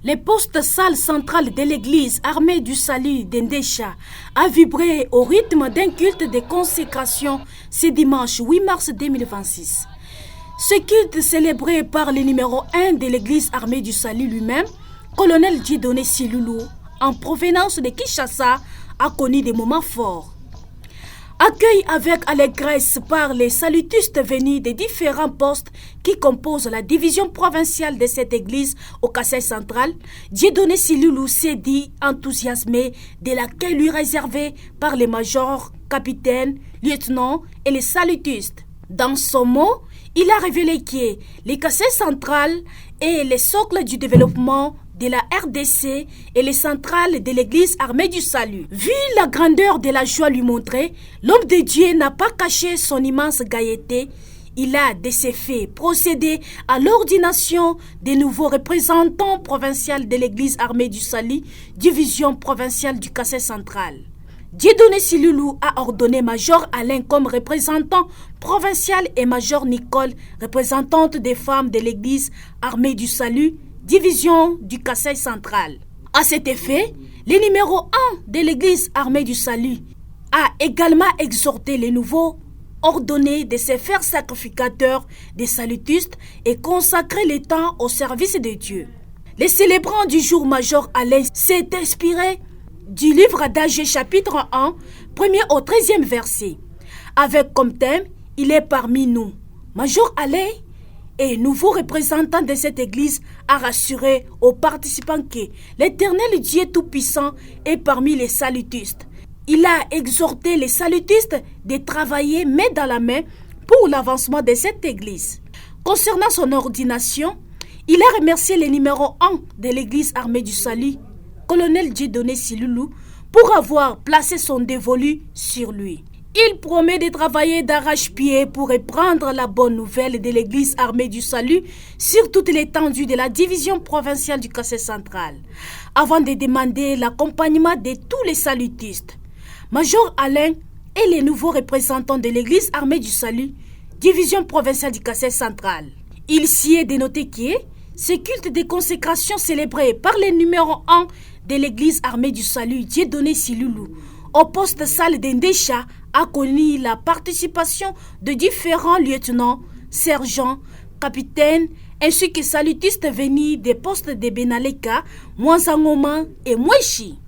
Les postes salles centrales de l'église armée du salut d'Endécha a vibré au rythme d'un culte de consécration ce dimanche 8 mars 2026. Ce culte célébré par le numéro 1 de l'église armée du salut lui-même, colonel Dieudonné Siloulou, en provenance de Kinshasa, a connu des moments forts. Accueilli avec allégresse par les salutistes venus des différents postes qui composent la division provinciale de cette église au Kassai central, Dieudonné Siloulou s'est dit enthousiasmé de l'accueil lui réservé par les majors, capitaines, lieutenants et les salutistes. Dans son mot, il a révélé que le Kassai central est le socle du développement de la RDC et les centrales de l'église armée du salut. Vu la grandeur de la joie lui montrer, l'homme de Dieu n'a pas caché son immense gaieté. Il a, de ses faits, procédé à l'ordination des nouveaux représentants provinciaux de l'église armée du salut, division provinciale du Kassai central. Dieudonné Siloulou a ordonné Major Alain comme représentant provincial et Major Nicole, représentante des femmes de l'église armée du salut, division du Kassai central. À cet effet, le numéro 1 de l'église armée du salut a également exhorté les nouveaux ordonnés de se faire sacrificateurs des salutistes et consacrer le temps au service de Dieu. Les célébrants du jour Major Alain s'est inspiré du livre d'Agé chapitre 1, 1er au 13e verset, avec comme thème « Il est parmi nous ». Major Alain et nouveau représentant de cette église a rassuré aux participants que l'Éternel Dieu Tout-Puissant est parmi les salutistes. Il a exhorté les salutistes de travailler main dans la main pour l'avancement de cette église. Concernant son ordination, il a remercié le numéro 1 de l'église armée du salut, colonel Dieudonné Siloulou, pour avoir placé son dévolu sur lui. Il promet de travailler d'arrache-pied pour reprendre la bonne nouvelle de l'église armée du salut sur toute l'étendue de la division provinciale du Kassai central, avant de demander l'accompagnement de tous les salutistes. Major Alain est le nouveau représentant de l'église armée du salut, division provinciale du Kassai central. Il s'y est dénoté que ce culte de consécration célébré par le numéro 1 de l'église armée du salut, Dieudonné Siloulou, au poste salle d'Endécha, a connu la participation de différents lieutenants, sergents, capitaines, ainsi que salutistes venus des postes de Benaleka, Mouansangoma et Mouechi.